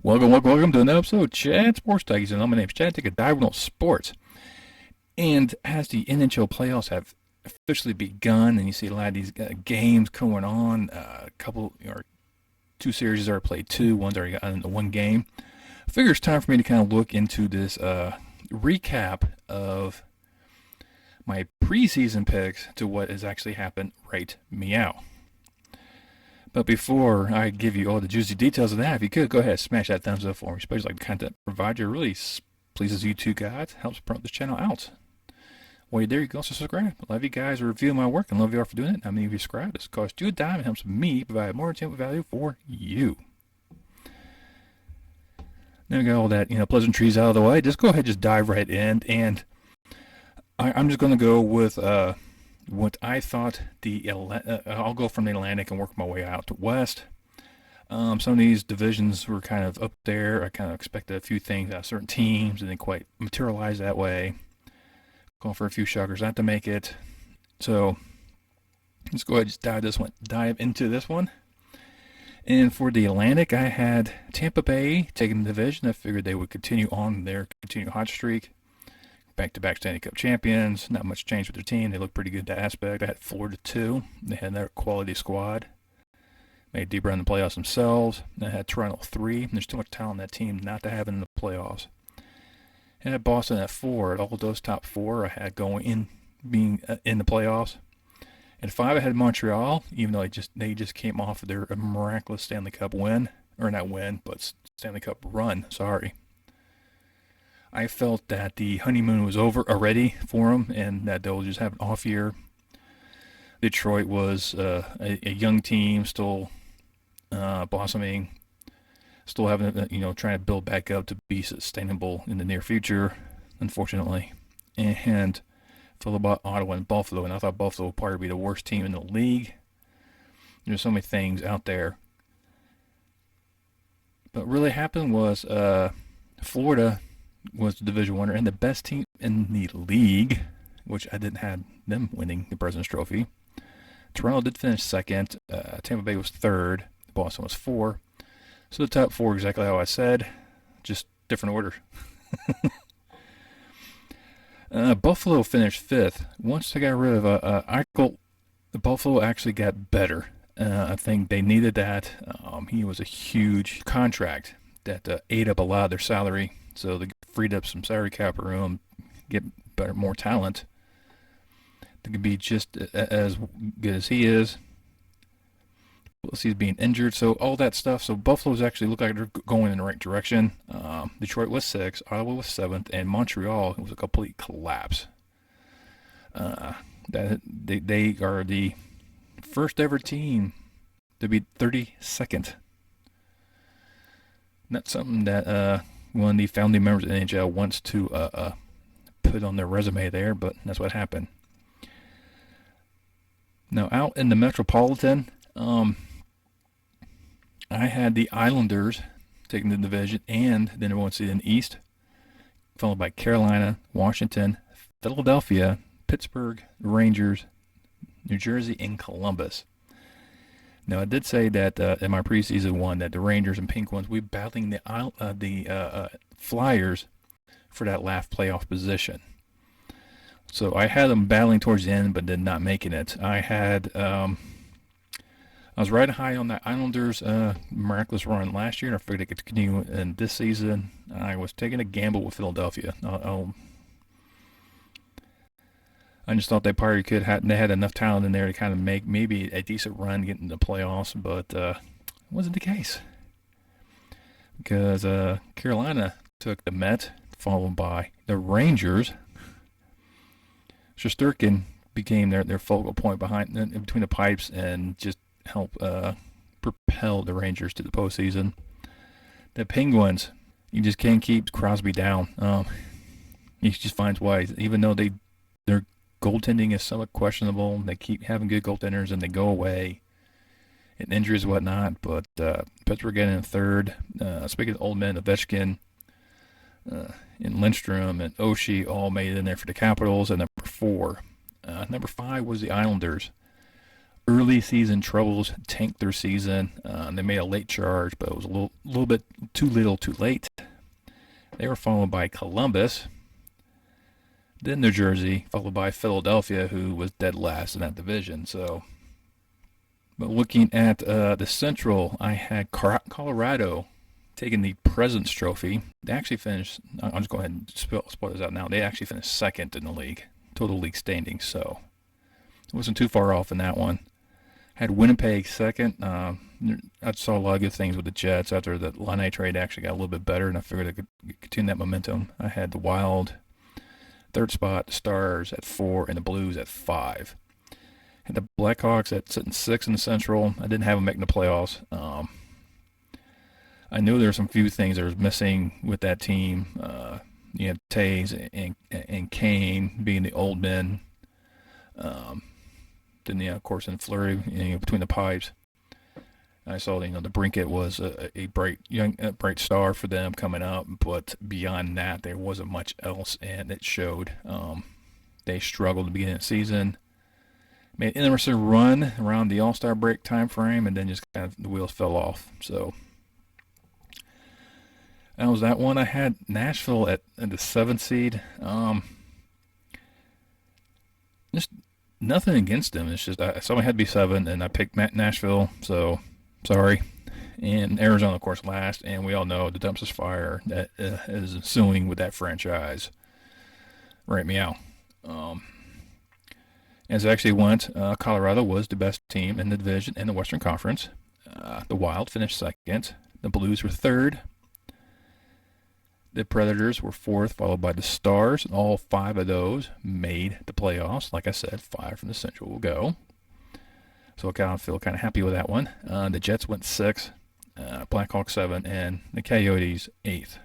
Welcome to another episode of Chad Sports Talkies, and my name's Chad. Take a dive on sports. And as the NHL playoffs have officially begun, and you see a lot of these games going on, a couple or two series are played two, one's already gotten into one game. I figure it's time for me to kind of look into this recap of my preseason picks to what has actually happened right meow. But before I give you all the juicy details of that, if you could, go ahead, smash that thumbs up for me. Especially like the content provider really pleases you two guys, helps promote this channel out. While you're there, you can also subscribe. I love you guys reviewing my work and love you all for doing it. How many of you subscribe? This costs you a dime and helps me provide more entertainment value for you. Now we got all that, pleasantries out of the way. Just go ahead, just dive right in. And I'm just going to go with what I thought I'll go from the Atlantic and work my way out to West. Some of these divisions were kind of up there. I kind of expected a few things out of certain teams, and didn't quite materialize that way. Going for a few shockers not to make it. So let's go ahead and just dive into this one. And for the Atlantic, I had Tampa Bay taking the division. I figured they would continue on their continued hot streak. Back-to-back Stanley Cup champions. Not much change with their team. They look pretty good in that aspect. I had Florida 2. They had their quality squad. Made deeper in the playoffs themselves. And I had Toronto 3. There's too much talent on that team not to have in the playoffs. And I had Boston at 4. All of those top 4 I had being in the playoffs. At 5 I had Montreal, even though they just came off of their miraculous Stanley Cup win. Or not win, but Stanley Cup run. Sorry. I felt that the honeymoon was over already for them, and that they'll just have an off year. Detroit was a young team, still blossoming, still having, trying to build back up to be sustainable in the near future, unfortunately. And felt about Ottawa and Buffalo, and I thought Buffalo would probably be the worst team in the league. There's so many things out there. But what really happened was Florida was the division winner and the best team in the league, which I didn't have them winning the President's Trophy. Toronto did finish second. Tampa Bay was third. Boston was 4. So the top 4 exactly how I said, just different order. Buffalo finished 5th. Once they got rid of Eichel, Buffalo actually got better. I think they needed that. He was a huge contract that ate up a lot of their salary. So they freed up some salary cap room, get more talent. They could be just as good as he is. Plus he's being injured, so all that stuff. So Buffalo's actually look like they're going in the right direction. Detroit was 6th, Ottawa was 7th, and Montreal was a complete collapse. They are the first ever team to be 32nd. Not something that one of the founding members of the NHL wants to put on their resume there, but that's what happened. Now, out in the Metropolitan, I had the Islanders taking the division and the number 1 seed in the East, followed by Carolina, Washington, Philadelphia, Pittsburgh, Rangers, New Jersey, and Columbus. Now, I did say that in my preseason one that the Rangers and Penguins we battling the Flyers for that last playoff position. So I had them battling towards the end, but did not making it. I was riding high on the Islanders' miraculous run last year, and I figured they could continue in this season. I was taking a gamble with Philadelphia. I just thought they probably they had enough talent in there to kind of make maybe a decent run getting the playoffs, but it wasn't the case. Because Carolina took the Met, followed by the Rangers. Shesterkin became their focal point between the pipes and just helped propel the Rangers to the postseason. The Penguins, you just can't keep Crosby down. He just finds ways, even though their goaltending is somewhat questionable. They keep having good goaltenders and they go away and injuries and whatnot. But Pittsburgh getting in 3rd. Speaking of old men, Ovechkin and Lindstrom and Oshie all made it in there for the Capitals. And number 4. Number 5 was the Islanders. early season troubles tanked their season. They made a late charge, but it was a little bit too little, too late. They were followed by Columbus, then New Jersey, followed by Philadelphia, who was dead last in that division. So, but looking at the Central, I had Colorado taking the President's Trophy. They actually finished. I'm just going ahead and spell this out now. They actually finished second in the league, total league standings. So it wasn't too far off in that one. Had Winnipeg second. I saw a lot of good things with the Jets after the Laine trade actually got a little bit better, and I figured I could continue that momentum. I had the Wild third spot, the Stars at 4, and the Blues at 5. Had the Blackhawks at sitting 6 in the Central. I didn't have them making the playoffs. I knew there were some few things that was missing with that team. You had Taves and Kane being the old men. Then, of course, in Fleury, between the pipes, I saw the Brinket was a bright star for them coming up, but beyond that, there wasn't much else, and it showed. They struggled at the beginning of the season, made an interesting run around the All-Star break time frame, and then just kind of the wheels fell off. So that was that one. I had Nashville at the 7th seed. Just nothing against them. It's just somebody had to be 7, and I picked Nashville. So sorry. And Arizona, of course, last. And we all know the dumpster fire that is ensuing with that franchise. Right meow. As it actually went, Colorado was the best team in the division in the Western Conference. The Wild finished second. The Blues were third. The Predators were fourth, followed by the Stars. And all 5 of those made the playoffs. Like I said, 5 from the Central will go. So I kind of feel kind of happy with that one. The Jets went 6th, Blackhawks 7th, and the Coyotes 8th.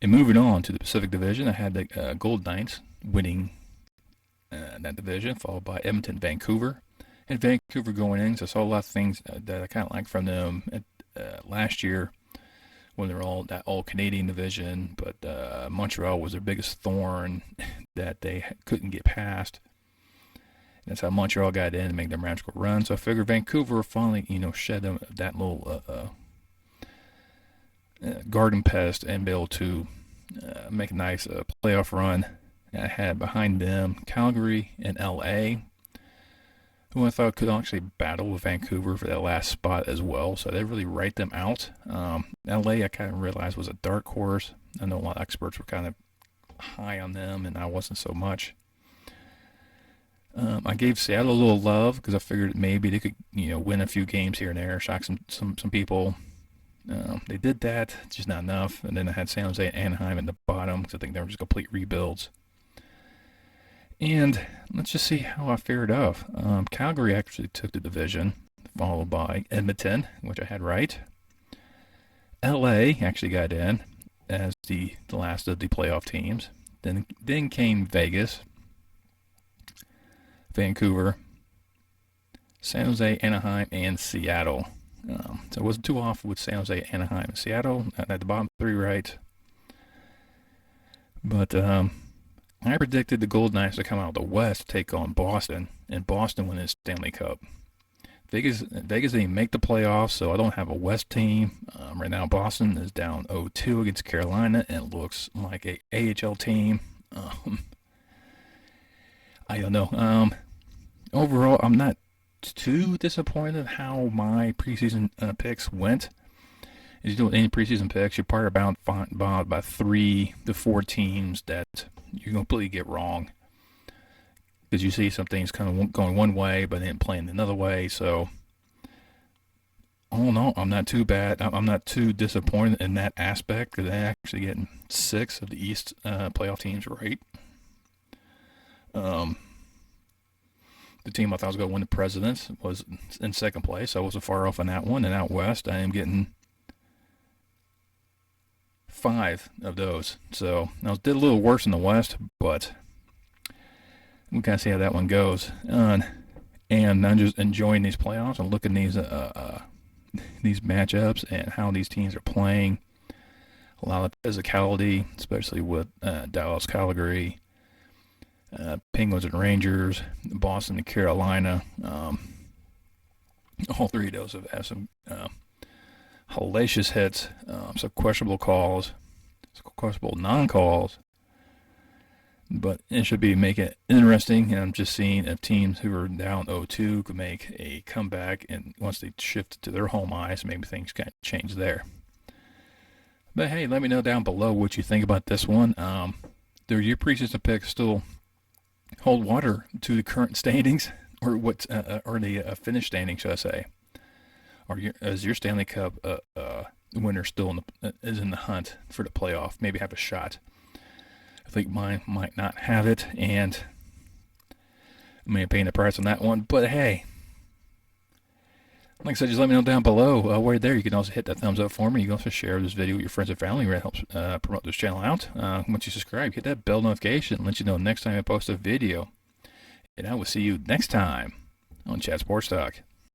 And moving on to the Pacific Division, I had the Golden Knights winning that division, followed by Edmonton, Vancouver. And Vancouver going in, so I saw a lot of things that I kind of liked from them last year when they were all that all-Canadian division, but Montreal was their biggest thorn that they couldn't get past. That's how Montreal got in and made their magical run. So I figured Vancouver finally, shed them that little garden pest and be able to make a nice playoff run. And I had behind them Calgary and LA, who I thought could actually battle with Vancouver for that last spot as well. So they really write them out. LA, I kind of realized, was a dark horse. I know a lot of experts were kind of high on them, and I wasn't so much. I gave Seattle a little love because I figured maybe they could, win a few games here and there, shock some people. They did that, just not enough. And then I had San Jose and Anaheim at the bottom because I think they were just complete rebuilds. And let's just see how I fared off. Calgary actually took the division, followed by Edmonton, which I had right. LA actually got in as the last of the playoff teams. Then came Vegas, Vancouver, San Jose, Anaheim, and Seattle. So it wasn't too off with San Jose, Anaheim, and Seattle. At the bottom 3 right. But I predicted the Golden Knights to come out of the West to take on Boston, and Boston win the Stanley Cup. Vegas didn't make the playoffs, so I don't have a West team. Right now, Boston is down 0-2 against Carolina, and it looks like a AHL team. I don't know. Overall, I'm not too disappointed how my preseason picks went. As you do with any preseason picks, you're probably about 3 to 4 teams that you completely get wrong. Because you see some things kind of going one way, but then playing another way. So, all in all, I'm not too bad. I'm not too disappointed in that aspect because they're actually getting 6 of the East playoff teams right. The team I thought was going to win the Presidents was in second place. I wasn't far off on that one. And out West, I am getting 5 of those. So I did a little worse in the West, but we kind of see how that one goes. And I'm just enjoying these playoffs and looking at these matchups and how these teams are playing. A lot of physicality, especially with Dallas, Calgary, Penguins and Rangers, Boston and Carolina. All three of those have had some hellacious hits, some questionable calls, some questionable non-calls. But it should be make it interesting. And I'm just seeing if teams who are down 0-2 could make a comeback, and once they shift to their home ice, maybe things can change there. But hey, let me know down below what you think about this one. Do your preseason picks still hold water to the current standings, or what? Or the finished standings, should I say? Or is your Stanley Cup winner still is in the hunt for the playoff? Maybe have a shot. I think mine might not have it, and I may be paying the price on that one. But hey, like I said, just let me know down below. While you're there, you can also hit that thumbs up for me. You can also share this video with your friends and family. It helps promote this channel out. Once you subscribe, hit that bell notification. Let you know next time I post a video. And I will see you next time on Chat Sports Talk.